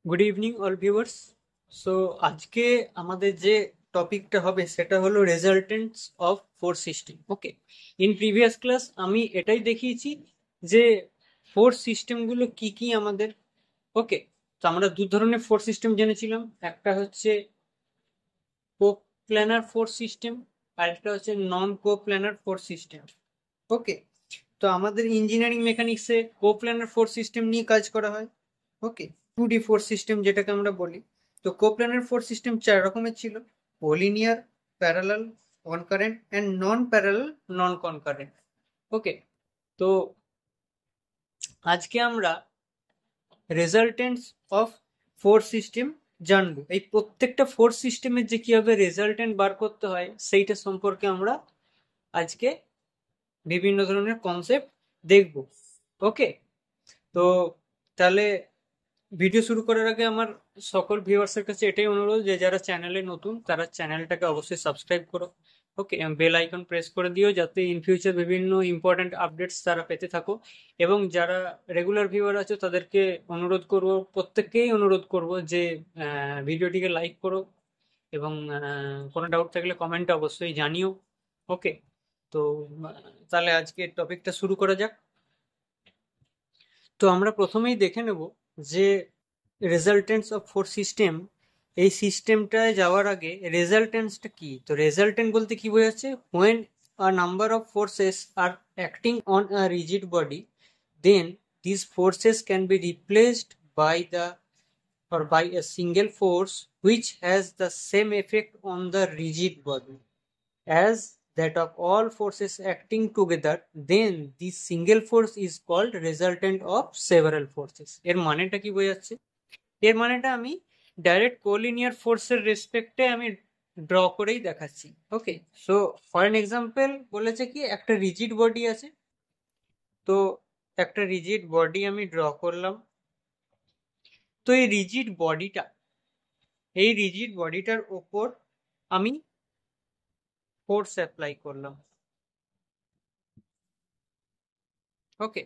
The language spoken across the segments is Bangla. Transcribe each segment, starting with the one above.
Good evening all viewers. So আজকে আমাদের যে টপিকটা হবে সেটা হলো resultants of force system. Okay, in previous class আমি এটাই দেখিয়েছি যে ফোর্স সিস্টেমগুলো কি কি আমাদের। ওকে, তো আমরা দু ধরনের ফোর্স সিস্টেম জেনেছিলাম, একটা হচ্ছে কোপ্ল্যানার ফোর্স সিস্টেম আর একটা হচ্ছে নন কোপ্ল্যানার ফোর্স সিস্টেম। ওকে, তো আমাদের ইঞ্জিনিয়ারিং মেকানিক্সে কোপ্ল্যানার ফোর্স সিস্টেম নিয়ে কাজ করা হয়। ওকে, 2D ফোর্স সিস্টেম যেটাকে আমরা বলি। তো কোপ্ল্যানার ফোর্স সিস্টেম চার রকমের ছিল: collinear, parallel, concurrent and non parallel, non concurrent. Okay, তো আজকে আমরা রেজাল্টেন্টস অফ ফোর্স সিস্টেম জানবো। এই প্রত্যেকটা ফোর্স সিস্টেমের যে কিভাবে রেজাল্টেন্ট বার করতে হয় সেইটা সম্পর্কে আমরা আজকে বিভিন্ন ধরনের কনসেপ্ট দেখব। ওকে, তো তাহলে ভিডিও শুরু করার আগে আমার সকল ভিউয়ার্সের কাছে এটাই অনুরোধ যে যারা চ্যানেলে নতুন তারা চ্যানেলটাকে অবশ্যই সাবস্ক্রাইব করো। ওকে, বেল আইকন প্রেস করে দিও যাতে ইন ফিউচার বিভিন্ন ইম্পর্ট্যান্ট আপডেটস তারা পেতে থাকো। এবং যারা রেগুলার ভিউয়ার আছো তাদেরকে অনুরোধ করব, প্রত্যেককেই অনুরোধ করব যে ভিডিওটিকে লাইক করো এবং কোনো ডাউট থাকলে কমেন্টে অবশ্যই জানিও। ওকে, তো তাহলে আজকে টপিকটা শুরু করা যাক। তো আমরা প্রথমেই দেখে নেব যে রেজাল্টেন্টস অফ ফোর্স সিস্টেম, এই সিস্টেমটায় যাওয়ার আগে রেজাল্টেন্টসটা কি। তো রেজাল্টেন্ট বলতে কি বোঝাচ্ছে? When a number of forces are acting on a rigid body, then this forces can be replaced by the or by a single force which has the same effect on the rigid body as that of all forces acting together, then this single force is called resultant of several forces. এর মানেটা কি বোঝাচ্ছে? এর মানেটা আমি ডাইরেক্ট কোলিনিয়ার ফোর্সের রেসপেক্টে আমি ড্র করেই দেখাচ্ছি। ওকে, সো ফর এন এক্সাম্পল বলেছে কি একটা রিজিড বডি আছে। তো একটা রিজিড বডি আমি ড্র করলাম। তো এই রিজিড বডিটার ওপর আমি ফোর্স অ্যাপ্লাই করলাম। ওকে,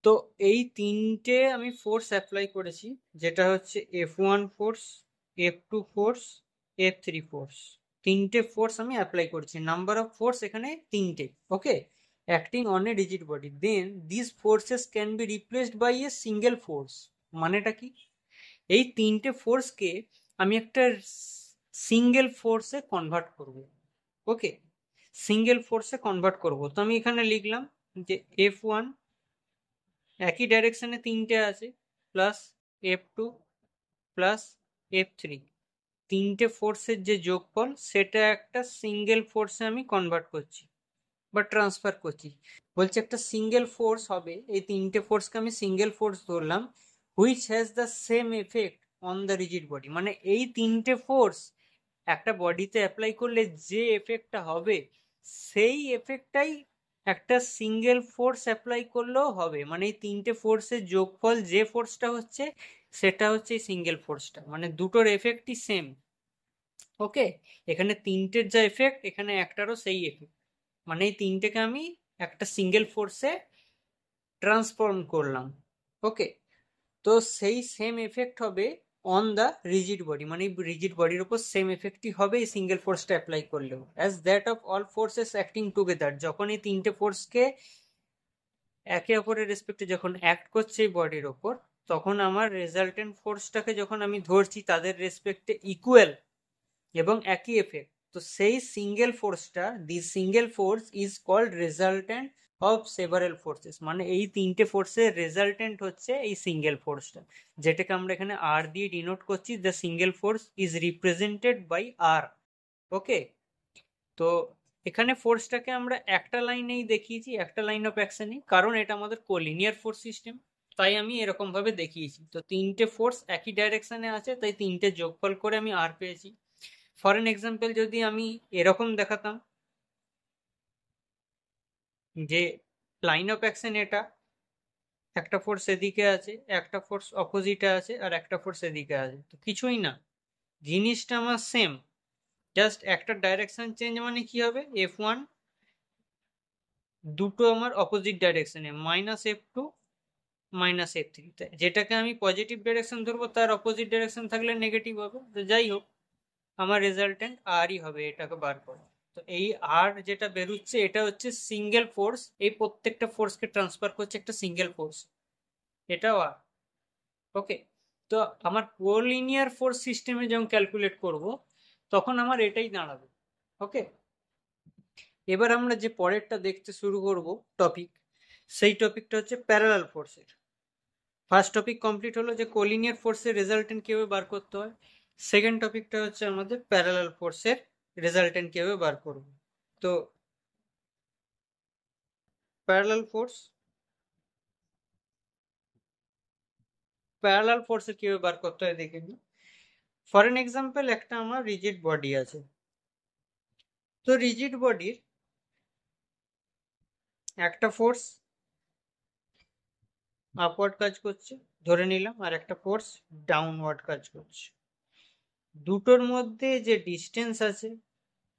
তো এই তিনটে আমি ফোর্স অ্যাপ্লাই করেছি, যেটা হচ্ছে F1 force, F2 force, F3 force. তিনটে ফোর্স আমি অ্যাপ্লাই করেছি, নাম্বার অফ ফোর্স এখানে তিনটে। Okay, acting on a rigid body, then this forces can be replaced by a single force. মানেটা কি? এই তিনটে ফোর্সকে আমি একটা সিঙ্গেল ফোর্সে কনভার্ট করব। ওকে, সিঙ্গেল ফোর্সে কনভার্ট করব। তো আমি এখানে লিখলাম যে F1 একই ডাইরেকশনে তিনটে আছে, প্লাস F2 প্লাস F3, তিনটে ফোর্সের যে যোগফল সেটা একটা সিঙ্গেল ফোর্সে আমি কনভার্ট করছি বা ট্রান্সফার করছি। বলছে একটা সিঙ্গেল ফোর্স হবে, এই তিনটে ফোর্সকে আমি সিঙ্গেল ফোর্স ধরলাম, which has the same effect on the rigid body. মানে এই তিনটে ফোর্স একটা বডিতে অ্যাপ্লাই করলে যে এফেক্টটা হবে সেই এফেক্টটাই একটা সিঙ্গেল ফোর্স অ্যাপ্লাই করলেও হবে। মানে এই তিনটে ফোর্সের যোগফল যে ফোর্সটা হচ্ছে সেটা হচ্ছে এই সিঙ্গেল ফোর্সটা, মানে দুটোর এফেক্টই সেম। ওকে, এখানে তিনটের যা এফেক্ট এখানে একটারও সেই এফেক্ট, মানে এই তিনটেকে আমি একটা সিঙ্গেল ফোর্সে ট্রান্সফর্ম করলাম। ওকে, তো সেই সেম এফেক্ট হবে অন দ্য রিজিড বডি, মানে রিজিড বডির উপর সেম এফেক্টই হবে এই সিঙ্গেল ফোর্সটা অ্যাপ্লাই করলেও, as that of all forces acting together. যখন এই তিনটে ফোর্সকে একে অপরের রেসপেক্টে যখন অ্যাক্ট করছে এই বডির ওপর, তখন আমার রেজাল্টেন্ট ফোর্সটাকে যখন আমি ধরছি তাদের রেসপেক্টে ইকুয়াল এবং একই এফেক্ট, তো সেই সিঙ্গেল ফোর্সটা, the single force is called resultant of several forces. মানে এই তিনটে ফোর্সের রেজাল্টেন্ট হচ্ছে এই সিঙ্গেল ফোর্সটা, যেটাকে আমরা এখানে আর দিয়ে ডিনোট করছি। The single force is represented by R. Okay, তো এখানে ফোর্সটাকে আমরা একটা লাইনেই দেখিয়েছি, একটা লাইন অফ অ্যাকশনই, কারণ এটা আমাদের কোলিনিয়ার ফোর্স সিস্টেম, তাই আমি এরকম ভাবে দেখিয়েছি। তো তিনটে ফোর্স একই ডাইরেকশনে আছে, তাই তিনটে যোগফল করে আমি আর পেয়েছি। ফর এন এক্সাম্পল যদি আমি এরকম দেখাতাম যে লাইন অফ অ্যাকশন এটা, একটা ফোর্স এদিকে আছে, একটা ফোর্স অপোজিটে আছে, আর একটা ফোর্স এদিকে আছে, তো কিছুই না, জিনিসটা আমার সেম, জাস্ট একটা ডাইরেকশন চেঞ্জ। মানে কি হবে? F1 দুটো আমার অপোজিট ডাইরেকশনে, minus F2 minus A three, যেটাকে আমি পজিটিভ ডাইরেকশন ধরবো তার অপোজিট ডাইরেকশন থাকলে নেগেটিভ হবে। তো যাই হোক, আমার রেজাল্টেন্ট আরই হবে এটাকে বার করে। তো এই আর যেটা বেরোচ্ছে এটা হচ্ছে সিঙ্গেল ফোর্স, এই প্রত্যেকটা ফোর্সকে ট্রান্সফার করছে একটা সিঙ্গেল ফোর্স, এটাও আর। ওকে, তো আমার কোলিনিয়ার ফোর্স সিস্টেমে যখন ক্যালকুলেট করব তখন আমার এটাই দাঁড়াবে। ওকে, এবার আমরা যে পরেরটা দেখতে শুরু করব টপিক, সেই টপিকটা হচ্ছে প্যারালাল ফোর্সের। ফার্স্ট টপিক কমপ্লিট হলো যে কোলিনিয়ার ফোর্সের রেজাল্টেন্ট কিভাবে বার করতে হয়। সেকেন্ড টপিকটা হচ্ছে আমাদের প্যারালাল ফোর্সের রেজাল্টেন্ট কিভাবে বার করব। তো প্যারালাল ফোর্সের কিভাবে বার করতে হয় দেখে নিই। ফর এন এক্সাম্পল, একটা আমার রিজিড বডি আছে। তো রিজিড বডির একটা ফোর্স আপওয়ার্ড কাজ করছে ধরে নিলাম, আর একটা ফোর্স ডাউনওয়ার্ড কাজ করছে। দুটোর মধ্যে যে ডিস্টেন্স আছে,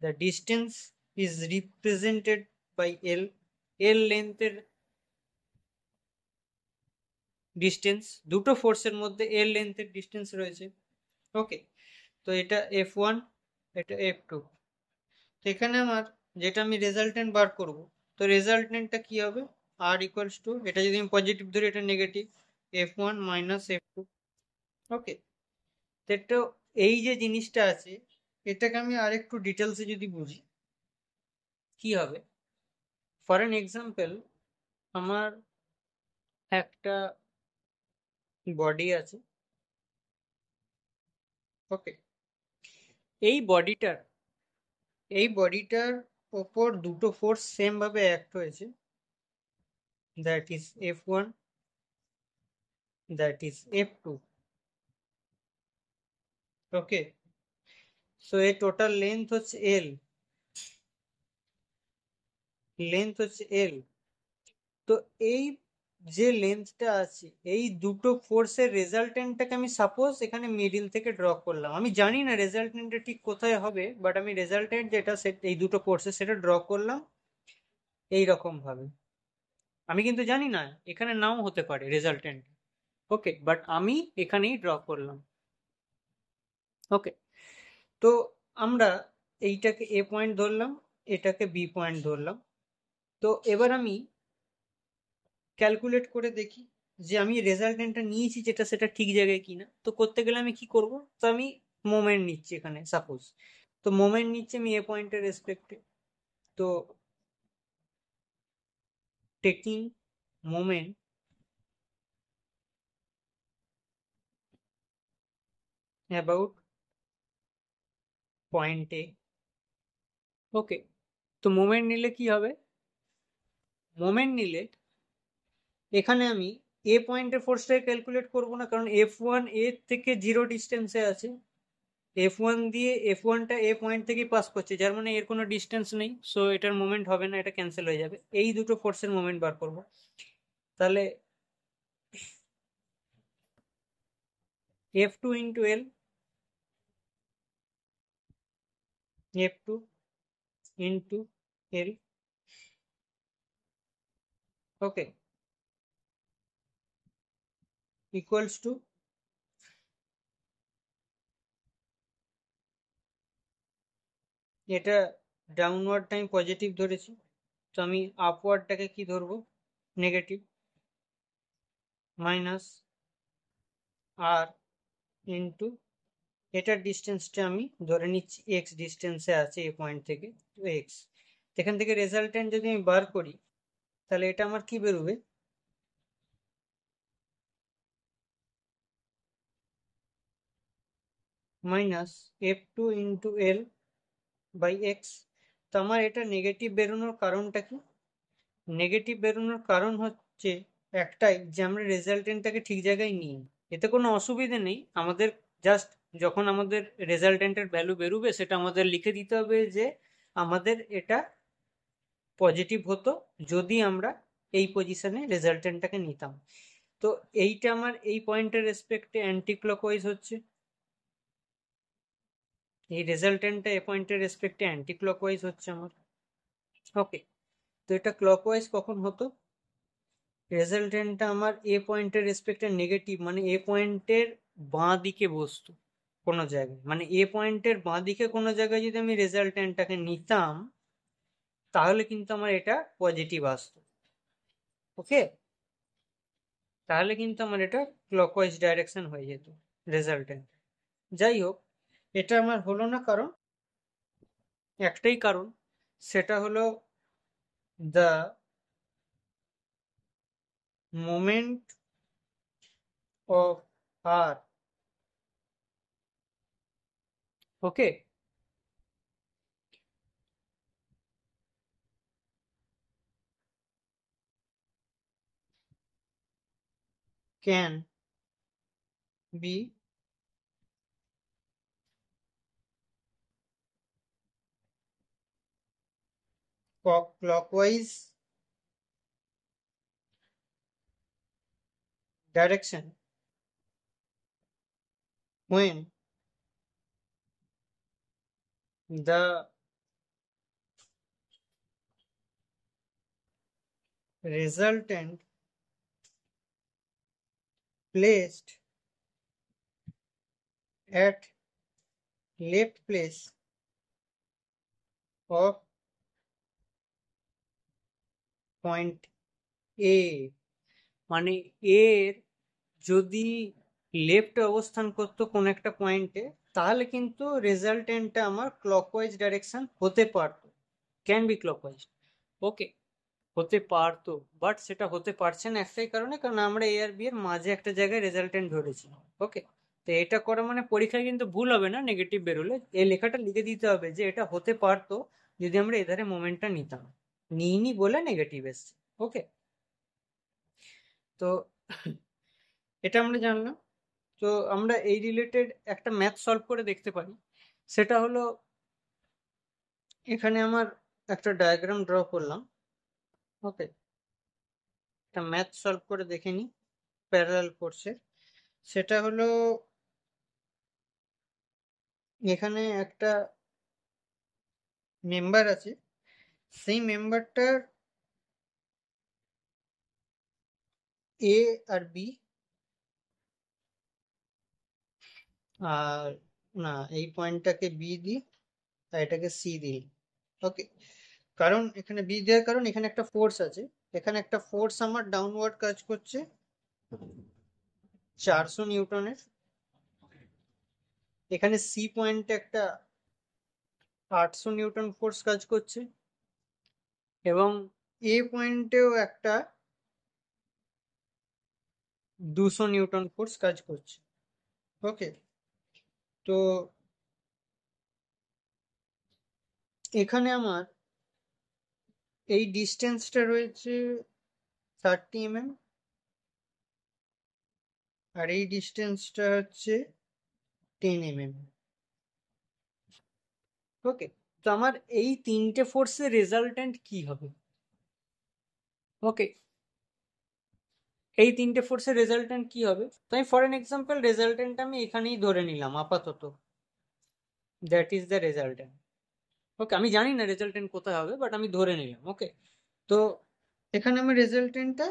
the distance is represented by L. L লেন্থের ডিস্টেন্স, দুটো ফোর্সের মধ্যে এল লেন্থের ডিস্টেন্স রয়েছে। ওকে, তো এটা F1, এটা F2। তো এখানে আমার যেটা আমি রেজাল্টেন্ট বার করব, তো রেজাল্টেন্টটা কি হবে, আর ইকুয়ালস টু, এটা যদি আমি পজিটিভ ধরি এটা নেগেটিভ, F1 মাইনাস F2। ওকে, তো এই যে জিনিসটা আছে এটাকে আমি আরেকটু ডিটেলসে যদি বুঝি কি হবে। ফর এন এক্সাম্পল, আমার একটা বডি আছে। ওকে, এই বডিটার ওপর দুটো ফোর্স সেম ভাবে অ্যাক্ট হয়েছে, that is F1, that is F2। Okay, so এই টোটাল লেন্থ হচ্ছে এল। তো এই যে লেন্থটা আছে, এই দুটো ফোর্সের রেজাল্টেন্টটাকে আমি সাপোজ এখানে মিডিল থেকে ড্র করলাম। আমি জানি না রেজাল্টেন্টটা ঠিক কোথায় হবে, বাট আমি রেজাল্টেন্ট যেটা এই দুটো ফোর্সের সেটা ড্র করলাম এই রকম ভাবে। আমি কিন্তু জানি না, এখানে নাও হতে পারে রেজাল্টেন্ট। ওকে, বাট আমি এখানেই ড্র করলাম। ওকে, তো আমরা এইটাকে এ পয়েন্ট ধরলাম, এটাকে বি পয়েন্ট ধরলাম। তো এবার আমি ক্যালকুলেট করে দেখি যে আমি রেজাল্টেন্টটা নিয়েছি যেটা সেটা ঠিক জায়গায় কিনা। তো করতে গেলে আমি কি করব, তো আমি মোমেন্ট নিচ্ছি এখানে সাপোজ। তো মোমেন্ট নিচ্ছি আমি এ পয়েন্টের রেসপেক্টে। তো টেকিং মোমেন্ট অ্যাবাউট পয়েন্ট এ। ওকে, তো মোমেন্ট নিলে কি হবে, মোমেন্ট নিলে এখানে আমি এ পয়েন্টের ফোর্সটাকে ক্যালকুলেট করবো না, কারণ F1 এর থেকে জিরো ডিস্টেন্সে আছে। F1টা এ পয়েন্ট থেকেই পাস করছে, যার মানে এর কোনো ডিস্টেন্স নেই, সো এটার মোমেন্ট হবে না, এটা ক্যান্সেল হয়ে যাবে। এই দুটো ফোর্সের মোমেন্ট বার করব। তাহলে F2 into L, F2 into L. Okay, equals to, এটা ডাউনওয়ার্ডটা আমি পজিটিভ ধরেছি, তো আমি আপওয়ার্ডটাকে কি ধরবো, নেগেটিভ, মাইনাস আর ইন্টু এটার ডিস্টেন্সটা আমি ধরে নিচ্ছি এক্স ডিস্টেন্সে আছে এ পয়েন্ট থেকে, তো এক্স। এখান থেকে রেজাল্টেন্ট যদি আমি বার করি তাহলে এটা আমার কি বেরোবে, minus F2 into L by x. তো আমার এটা নেগেটিভ বেরোনোর কারণটা কি, নেগেটিভ বেরোনোর কারণ হচ্ছে একটাই, যে আমরা রেজাল্টেন্টটাকে ঠিক জায়গায় নিই। এতে কোনো অসুবিধে নেই আমাদের, জাস্ট যখন আমাদের রেজাল্টেন্টের ভ্যালু বেরোবে সেটা আমাদের লিখে দিতে হবে যে আমাদের এটা পজিটিভ হতো যদি আমরা এই পজিশনে রেজাল্টেন্টটাকে নিতাম। তো এইটা আমার এই পয়েন্টের রেসপেক্টে অ্যান্টি ক্লকওয়াইজ হচ্ছে, এই রেজাল্টেন্টটা এ পয়েন্টের রেসপেক্টে অ্যান্টি ক্লকওয়াইজ হচ্ছে আমার। ওকে, তো এটা ক্লকওয়াইজ কখন হতো, রেজাল্টেন্টটা আমার এ পয়েন্টের রেসপেক্টে নেগেটিভ, মানে এ পয়েন্টের বাঁ দিকে বস্তু কোনো জায়গায়, মানে এ পয়েন্টের বাঁ দিকে কোনো জায়গায় যদি আমি রেজাল্টেন্টটাকে নিতাম তাহলে কিন্তু আমার এটা পজিটিভ আসতো। ওকে, তাহলে কিন্তু আমার এটা ক্লকওয়াইজ ডাইরেকশন হয়ে যেত রেজাল্টেন্ট। যাই হোক, এটা আমার হলো না, কারণ একটাই কারণ, সেটা হলো the moment of R. Okay, can be clockwise direction when the resultant placed at left place of point A, মানে এর যদি লেফট অবস্থান করতো কোন একটা পয়েন্টে, তাহলে কিন্তু রেজাল্টেন্টটা আমার ক্লকওয়াইজ ডাইরেকশন হতে পারতো, ক্যান বি ক্লকওয়াইজ। ওকে, হতে পারতো, বাট সেটা হতে পারছে না একটাই কারণে, কারণ আমরা এ আর বি এর মাঝে একটা জায়গায় রেজাল্টেন্ট ধরেছি। ওকে, তো এটা করা মানে পরীক্ষায় কিন্তু ভুল হবে না, নেগেটিভ বেরোলে এই লেখাটা লিখে দিতে হবে যে এটা হতে পারতো যদি আমরা এধারে মোমেন্টটা নিতাম, নিইনি বলে নেগেটিভ এসছে। ওকে, তো এটা আমরা জানলাম। তো আমরা এই রিলেটেড একটা ম্যাথ সলভ করে দেখতে পারি। সেটা হলো, এখানে আমার একটা ডায়াগ্রাম ড্র করলাম। ওকে, একটা ম্যাথ সলভ করে দেখে নিই প্যারালাল কোর্সের। সেটা হলো, এখানে একটা মেম্বার আছে, সেই মেম্বারটার এ আর বি, আর না, এই পয়েন্টটাকে বি দিই আর এটাকে সি দিই। ওকে, কারণ এখানে বি দেওয়ার কারণ এখানে একটা ফোর্স আছে, এখানে একটা ফোর্স আমার ডাউনওয়ার্ড কাজ করছে 400 নিউটনের। এখানে সি পয়েন্টে একটা 800 নিউটন ফোর্স কাজ করছে, এবং এ পয়েন্টেও একটা 200 নিউটন ফোর্স কাজ করছে। ওকে, তো এখানে আমার এই ডিস্টেন্সটা রয়েছে 30 mm, আর এই ডিস্টেন্সটা হচ্ছে 10 mm। ওকে, তো আমার এই তিনটে ফোর্সের রেজাল্টেন্ট কি হবে? ওকে, এই তিনটে ফোর্সের রেজাল্টেন্ট কি হবে, তো আমি ফর এন এক্সাম্পল রেজাল্টেন্ট আমি এখানেই ধরে নিলাম আপাতত, দ্যাট ইজ দ্য রেজাল্টেন্ট। ওকে, আমি জানি না রেজাল্টেন্ট কোথায় হবে, বাট আমি ধরে নিলাম। ওকে, তো এখানে আমি রেজাল্টেন্টটা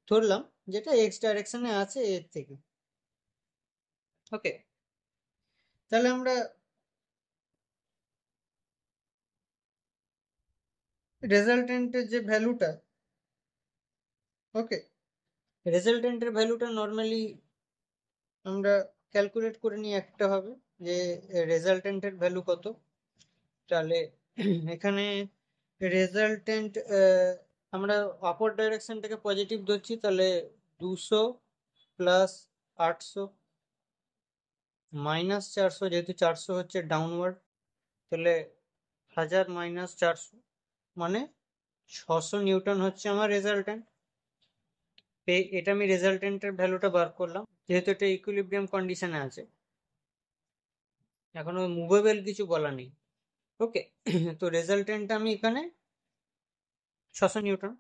ধরলাম যেটা এক্স ডাইরেকশনে আছে এর থেকে। ওকে, তাহলে আমরা রেজাল্টেন্টের যে ভ্যালুটা, ওকে, রেজাল্টেন্টের ভ্যালুটা নর্মালি আমরা ক্যালকুলেট করে নিই একটা হবে, যে রেজাল্টেন্টের ভ্যালু কত। তাহলে এখানে রেজাল্টেন্ট, আমরা আপার ডাইরেকশনটাকে পজিটিভ ধরছি, তাহলে 200 প্লাস 800 মাইনাস 400, যেহেতু 400 হচ্ছে ডাউনওয়ার্ড, তাহলে 1000 মাইনাস 400 মানে 600 নিউটন হচ্ছে আমার রেজাল্টেন্ট। এটা আমি রেজাল্টেন্টের ভ্যালুটা বার করলাম, যেহেতু এটা ইকুইলিব্রিয়াম কন্ডিশনে আছে, এখনো মুভেবল কিছু বলা নেই। ওকে, তো রেজাল্টেন্টটা আমি এখানে 600 নিউটন।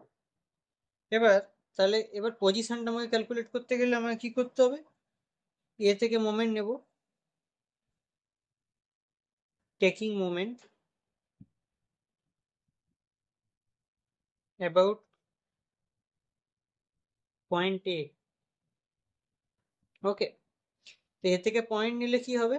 এবার তাহলে এবার পজিশনটা আমাকে ক্যালকুলেট করতে গেলে আমাকে কি করতে হবে, এ থেকে মোমেন্ট নেব, টেকিং মোমেন্ট অ্যাবাউট পয়েন্ট এ। ওকে, তো এ থেকে পয়েন্ট নিলে কি হবে?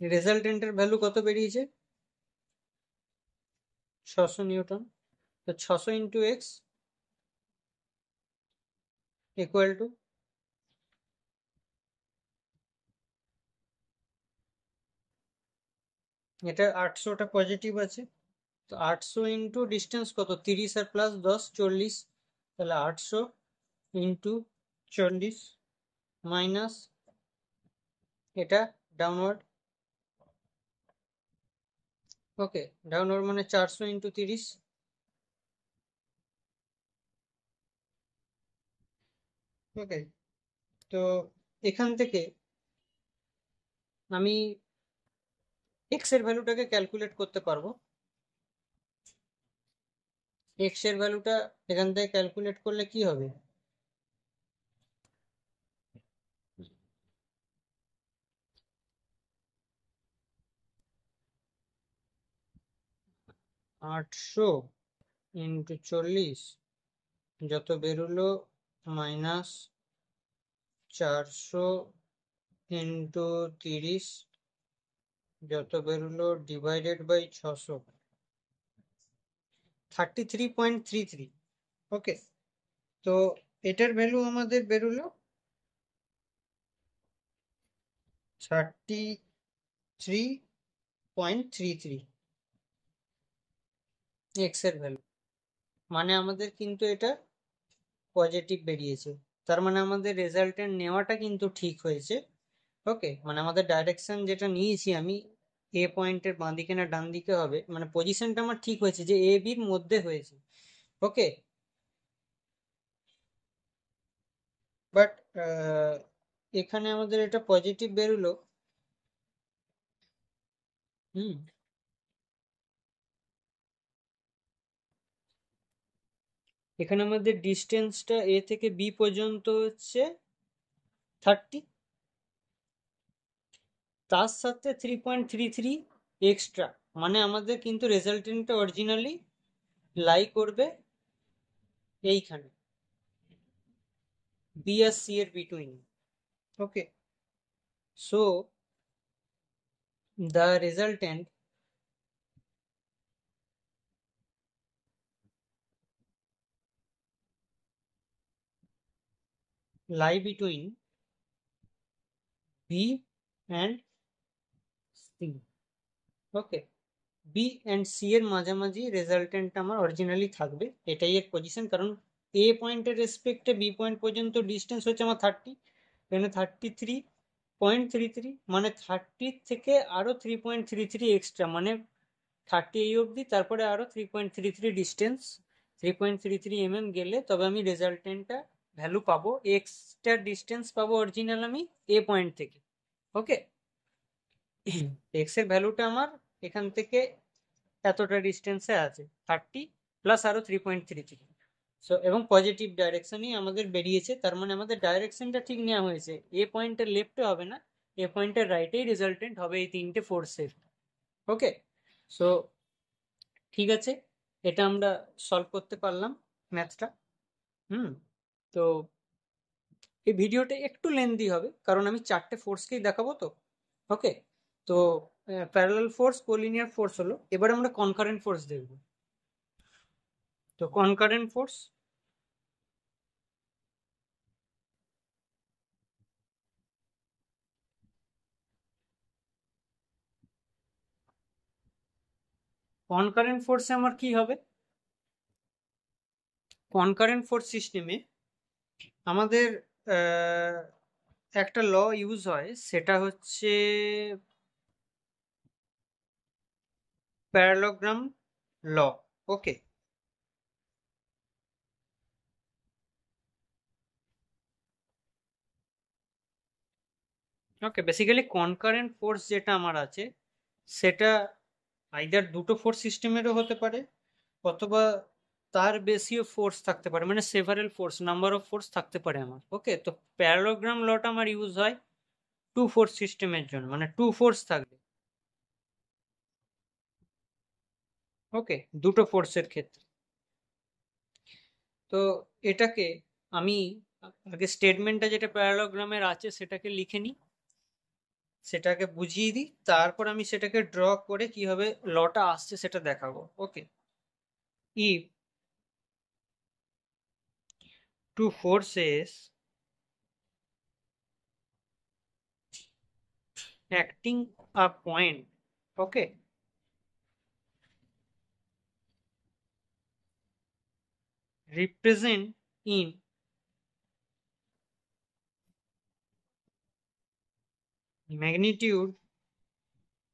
রেজাল্টেন্টের ভ্যালু কত বেরিয়েছে? 600 নিউটন। তো 600 ইন্টু এক্স ইকুয়াল টু, এটা 800টা পজিটিভ আছে, তো 800 ইন্টু ডিস্টেন্স কত, 30 আর প্লাস 10 40, তাহলে 800 ইন্টু 40 মাইনাস এটা ডাউনওয়ার্ড। ওকে, ডাউনওয়ার্ড মানে 400 ইন্টু 30। ওকে, তো এখান থেকে আমি এক্স এর ভ্যালুটাকে ক্যালকুলেট করতে পারবো। এক্স এর ভ্যালুটা এখান থেকে ক্যালকুলেট করলে কি হবে? আটশো ইন্টু 40 যত বেরোলো মাইনাস 400 ইন্টু 30 যত বেরোলো ডিভাইডেড বাই 600, 33.33। ওকে, তো এটার ভ্যালু আমাদের বেরোলো 33.33 এক্স এর ভ্যালু। মানে আমাদের কিন্তু এটা পজিটিভ বেরিয়েছে, তার মানে আমাদের রেজাল্টেন্ট নেওয়াটা কিন্তু ঠিক হয়েছে। ওকে, মানে আমাদের ডাইরেকশন যেটা নিয়েছি আমি, এ পয়েন্টের বাঁ দিকে না ডান দিকে হবে, মানে পজিশনটা আমার ঠিক হয়েছে যে এ বির মধ্যে হয়েছে। ওকে, বাট এখানে আমাদের এটা পজিটিভ বেরোলো। হুম, এখানে আমাদের ডিস্টেন্সটা এ থেকে বি পর্যন্ত হচ্ছে 30, তার সাথে 3.33 এক্সট্রা, মানে আমাদের কিন্তু রেজাল্টেন্টটা অরিজিনালি লাই করবে এইখানে, বি আর সি এর between. Okay, so the resultant lie between B and C. Okay, B and C এর মাঝামাঝি রেজাল্টেন্ট আমার অরিজিনালি থাকবে, এটাই এর পজিশন। কারণ এ পয়েন্টের রেসপেক্টে বি পয়েন্ট পর্যন্ত ডিস্টেন্স হচ্ছে আমার 30, এখানে 33.33, মানে 30 থেকে আরো 3.33 এক্সট্রা, মানে 30 এই অবধি, তারপরে আরো 3.33 ডিস্টেন্স, 3.33 গেলে তবে আমি রেজাল্টেন্টটা ভ্যালু পাবো, এক্সট্রা ডিস্টেন্স পাবো অরিজিনাল আমি এ পয়েন্ট থেকে। ওকে, এক্স এর ভ্যালুটা আমার এখান থেকে এতটা ডিস্টেন্সে আছে, 30 প্লাস আরো 3.33। সো এবং পজিটিভ ডাইরেকশনই আমাদের বেরিয়েছে, তার মানে আমাদের ডাইরেকশনটা ঠিক নেওয়া হয়েছে, এ পয়েন্টের লেফটে হবে না, এ পয়েন্টের রাইটেই রেজাল্টেন্ট হবে এই তিনটে ফোর্সের। ওকে, সো ঠিক আছে, এটা আমরা সলভ করতে পারলাম ম্যাথটা। হুম, তো এই ভিডিওটা একটু লেন্দি হবে কারণ আমি 4টে ফোর্সকেই দেখাবো তো। ওকে, তো প্যারালাল ফোর্স, কোলিনিয়ার ফোর্স হলো, এবার আমরা কনকারেন্ট ফোর্স দেখব। তো কনকারেন্ট ফোর্স, কনকারেন্ট ফোর্সে আমার কি হবে? কনকারেন্ট ফোর্স সিস্টেমে আমাদের একটা ল ইউজ হয়, সেটা হচ্ছে প্যারালোগ্রাম ল। ওকে, ওকে, বেসিক্যালি কনকারেন্ট ফোর্স যেটা আমার আছে সেটা আইদার দুটো ফোর্স সিস্টেমেরও হতে পারে, অথবা তার বেশিও ফোর্স থাকতে পারে, মানে several force, number of force থাকতে পারে আমার। ওকে, তো প্যারালোগ্রাম লটা আমার ইউজ হয় টু ফোর্স সিস্টেমের জন্য, মানে টু ফোর্স থাকবে। ওকে, দুটো ফোর্সের ক্ষেত্রে। তো এটাকে আমি আগে স্টেটমেন্টটা যেটা প্যারালোগ্রামের আছে সেটাকে লিখে নিই, সেটাকে বুঝিয়ে দিই, তারপর আমি সেটাকে ড্র করে কিভাবে লটা আসছে সেটা দেখাবো। ওকে, if two forces acting a point, okay, represent in magnitude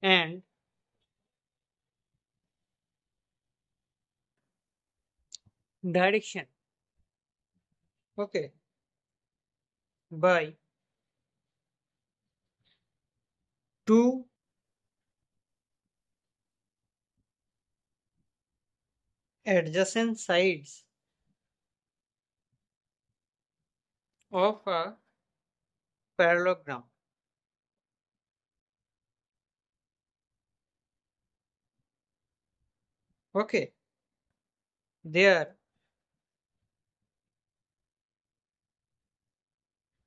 and direction, okay, by two adjacent sides of a parallelogram. Okay, their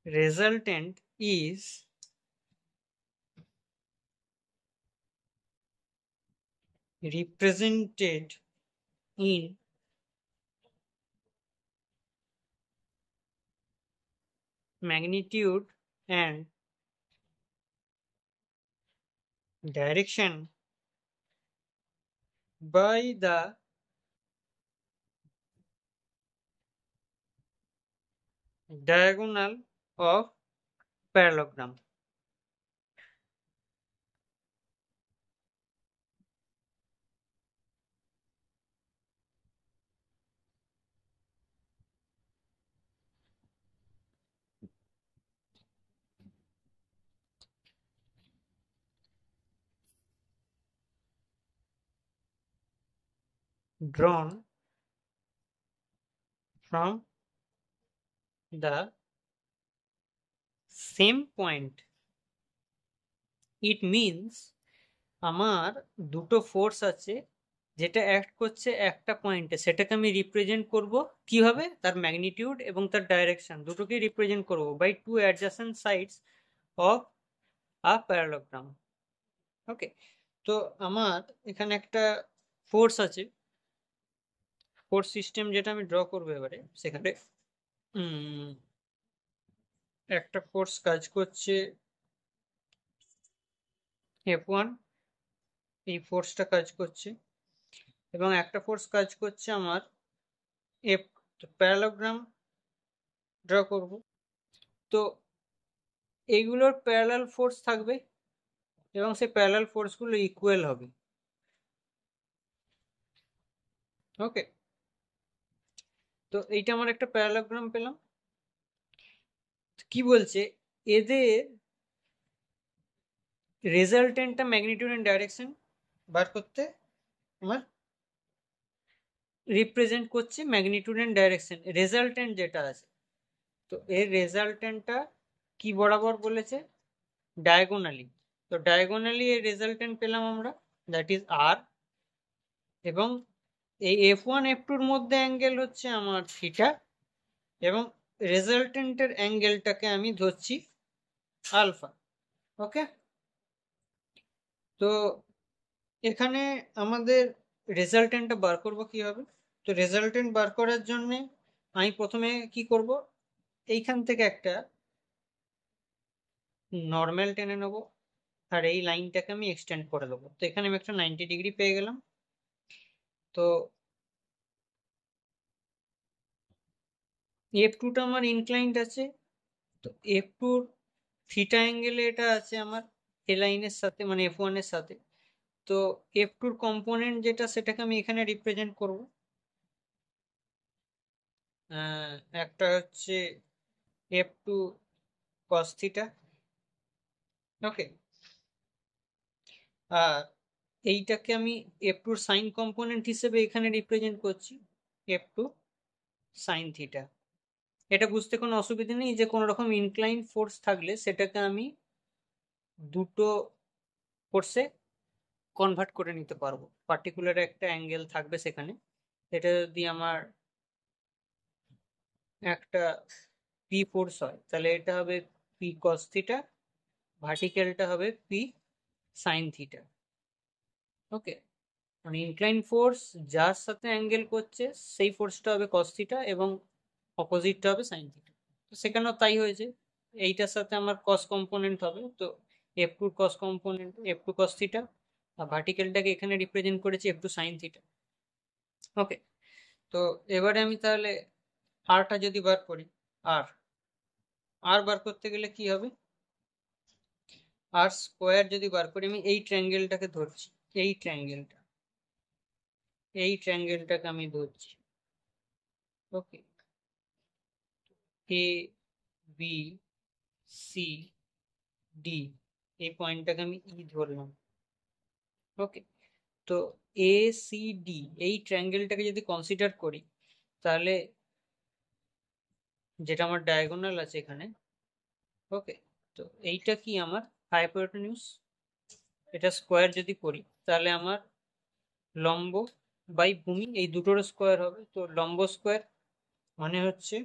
resultant is represented in magnitude and direction by the diagonal of parallelogram. Drawn from the same point. It means আমার দুটো ফোর্স আছে যেটা অ্যাক্ট করছে একটা পয়েন্টে, সেটাকে আমি রিপ্রেজেন্ট করব কিভাবে, তার ম্যাগনিটিউড এবং তার ডাইরেকশন দুটোকেই রিপ্রেজেন্ট করব by two adjacent sides of a parallelogram. Okay, তো আমার এখানে একটা ফোর্স আছে, ফোর্স সিস্টেম যেটা আমি ড্র করবো এবারে, সেখানে একটা ফোর্স কাজ করছে F1, এই ফোর্সটা কাজ করছে, এবং একটা ফোর্স কাজ করছে আমার F, তো প্যারালোগ্রাম ড্র করব। তো এইগুলোর প্যারালাল ফোর্স থাকবে এবং সেই প্যারালাল ফোর্সগুলো ইকুয়াল হবে। ওকে, তো এইটা আমার একটা প্যারালোগ্রাম পেলাম। কি বলছে, এদের রেজাল্টেন্টটা ম্যাগনিটিউড এন্ড ডাইরেকশন বার করতে আমার রিপ্রেজেন্ট করছে ম্যাগনিটিউড এন্ড ডাইরেকশন, রেজাল্টেন্ট যেটা আছে। তো এর রেজাল্টেন্টটা কি বরাবর বলেছে, ডায়াগোনালি। তো ডায়াগোনালি এর রেজাল্টেন্ট পেলাম আমরা, দ্যাট ইজ আর, এবং এই F1 F2 মধ্যে অ্যাঙ্গেল হচ্ছে আমার থিটা, এবং রেজাল্টেন্টের অ্যাঙ্গেলটাকে আমি ধরছি আলফা। ওকে, তো এখানে আমাদের রেজাল্টেন্টটা বার করবো কিভাবে। তো রেজাল্টেন্ট বার করার জন্যে আমি প্রথমে কি করব, এইখান থেকে একটা নর্মাল টেনে নেবো আর এই লাইনটাকে আমি এক্সটেন্ড করে দেবো। তো এখানে আমি একটা 90 ডিগ্রি পেয়ে গেলাম। তো F2টা আমার ইনক্লাইন্ড আছে, তো F2 থিটা অ্যাঙ্গেলে এটা আছে আমার এ লাইনের সাথে, মানে F1 এর সাথে। তো F2 কম্পোনেন্ট যেটা, সেটাকে আমি এখানে রিপ্রেজেন্ট করব। একটা হচ্ছে F2 cos থিটা, ওকে, আর এইটাকে আমি F2 সাইন কম্পোনেন্ট হিসেবে এখানে রিপ্রেজেন্ট করছি, F2 সাইন থিটা। এটা বুঝতে কোনো অসুবিধা নেই যে কোনো রকম ইনক্লাইন ফোর্স থাকলে সেটাকে আমি দুটো ফোর্সে কনভার্ট করে নিতে পারবো। পার্টিকুলার একটা অ্যাঙ্গেল থাকবে সেখানে। এটা যদি আমার একটা পি ফোর্স হয় তাহলে এটা হবে পি কস থিটা, ভার্টিক্যালটা হবে পি সাইন থিটা। ওকে, মানে ইনক্লাইন ফোর্স যার সাথে অ্যাঙ্গেল করছে সেই ফোর্সটা হবে কস থিটা এবং অপোজিটটা হবে সাইন থিটা। তো সেখানেও তাই হয়েছে, এইটার সাথে আমার কস কম্পোনেন্ট হবে, তো এফ টুর cos component F two cos theta, আর ভার্টিক্যালটাকে এখানে রিপ্রেজেন্ট করেছি F two sine theta. Okay, তো এবারে আমি তাহলে আরটা যদি বার করি, আর আর বার করতে গেলে কি হবে, আর স্কোয়ার যদি বার করি, আমি এই ট্রায়াঙ্গেলটাকে ধরছি, এই ট্রায়াঙ্গেলটাকে আমি ধরছি। ওকে, এ বি সি ডি, এই পয়েন্টটাকে আমি ই ধরলাম। ওকে, তো এ সি ডি এই ট্রায়াঙ্গেলটাকে যদি কনসিডার করি তাহলে যেটা আমার ডায়াগোনাল আছে এখানে, ওকে, তো এইটা কি আমার হাইপোটেনিউস, এটা স্কোয়ার যদি করি তাহলে আমার লম্ব বাই ভূমি এই দুটোর স্কোয়ার হবে। তো লম্ব স্কোয়ার মানে হচ্ছে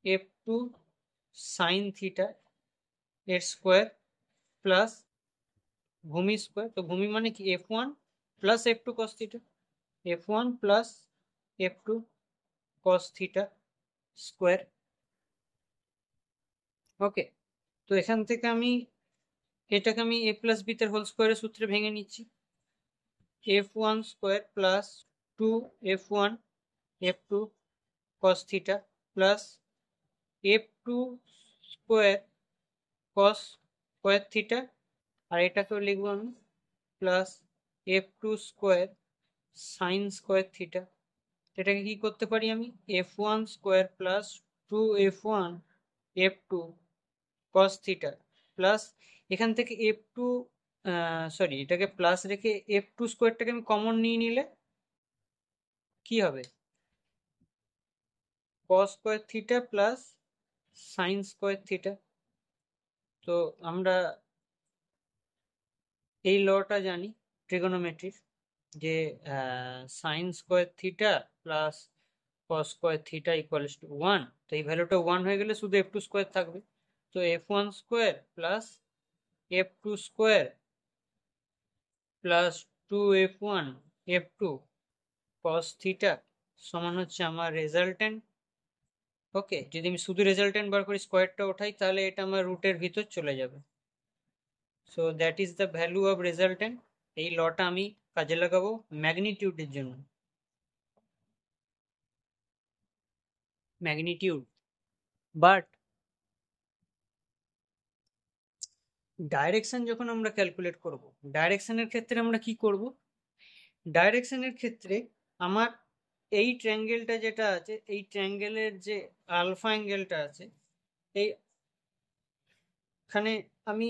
এফ টু সাইন থিটা এর স্কোয়ার প্লাস ভূমি স্কোয়ার। তো ভূমি মানে কি F one plus F two cos theta, F one plus F two cos theta square. Okay, তো এখান থেকে আমি এটাকে আমি এ প্লাস বি তার হোল স্কোয়ারের সূত্রে ভেঙে নিচ্ছি, F one square plus two F one F two cos theta plus F two square cos square theta, আর এটাকেও লিখবো আমি plus F two square sine square theta. এটাকে কি করতে পারি আমি, F one square plus two F one F two cos theta plus এখান থেকে এফ টু, সরি, এটাকে প্লাস রেখে এফ টু স্কোয়ারটাকে আমি কমন নিয়ে নিলে কি হবে, cos square theta plus sine square theta. তো আমরা এই লটা জানি ট্রিগোনোমেট্রির, যে sine square theta plus cos square theta equals to one. তো এই ভ্যালুটা ওয়ান হয়ে গেলে শুধু এফ টু স্কোয়ার থাকবে। তো F one square plus F two square plus two F one F two cos theta সমান হচ্ছে আমার রেজাল্টেন্ট। ওকে, যদি আমি শুধু রেজাল্টেন্ট বার করি স্কোয়ারটা ওঠাই তাহলে এটা আমার রুটের ভিতর চলে যাবে। So that is the value of resultant. এই লটা আমি কাজে লাগাবো ম্যাগনিটিউডের জন্য। ম্যাগনিটিউড, বাট ডাইরেকশন যখন আমরা ক্যালকুলেট করব, ডাইরেকশনের ক্ষেত্রে আমরা কি করব, ডাইরেকশনের ক্ষেত্রে আমার এই ট্রায়াঙ্গেলটা যেটা আছে, এই ট্রায়াঙ্গেলের যে আলফা অ্যাঙ্গেলটা আছে, এইখানে আমি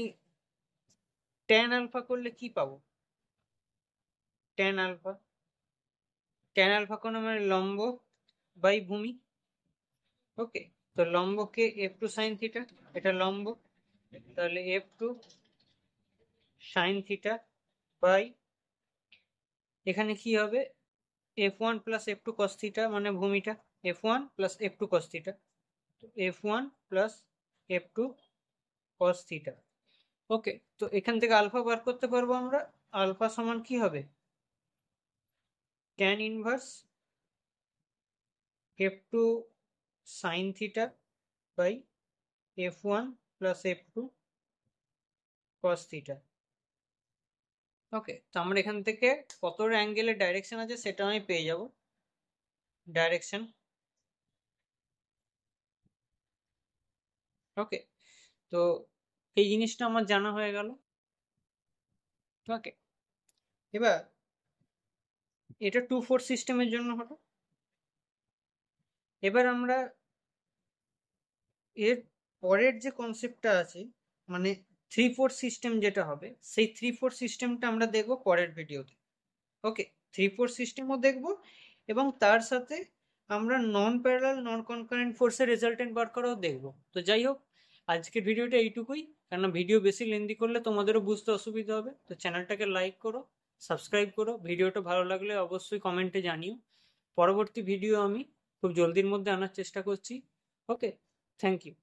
ট্যান আলফা করলে কি পাবো, ট্যান আলফা, ট্যান আলফা কোন মানে লম্ব বাই ভূমি। ওকে, তো লম্বকে এফ টু সাইন থিটা, এটা লম্ব, তাহলে F two sine theta by এখানে কি হবে, F one plus F two cos theta মানে ভূমিটা, F one plus F two cos theta, F one plus F two cos theta. Okay, তো এখান থেকে আলফা বার করতে পারবো আমরা, আলফা সমান কি হবে, tan inverse F two sine theta by F one plus F two cos theta. Okay, তো আমরা এখান থেকে কত অ্যাঙ্গেলের ডাইরেকশন আছে সেটা আমি পেয়ে যাব, ডাইরেকশন। ওকে, তো এই জিনিসটা আমার জানা হয়ে গেল। ওকে, এবার এটা 2-4 সিস্টেমের জন্য হলো। এবার আমরা এর পরের যে কনসেপ্টটা আছে, মানে 3-4 সিস্টেম যেটা হবে, সেই 3-4 সিস্টেমটা আমরা দেখব পরের ভিডিওতে। ওকে, 3-4 সিস্টেমও দেখব এবং তার সাথে আমরা নন প্যারালাল নন কনকারেন্ট ফোর্সের রেজাল্টেন্ট বার করাও দেখব। তো যাই হোক, আজকের ভিডিওটা এইটুকুই। কেননা ভিডিও বেশি লেন্দি করলে তোমাদেরও বুঝতে অসুবিধা হবে। তো চ্যানেলটাকে লাইক করো, সাবস্ক্রাইব করো, ভিডিওটা ভালো লাগলে অবশ্যই কমেন্টে জানিও। পরবর্তী ভিডিও আমি খুব জলদির মধ্যে আনার চেষ্টা করছি। ওকে, থ্যাংক ইউ।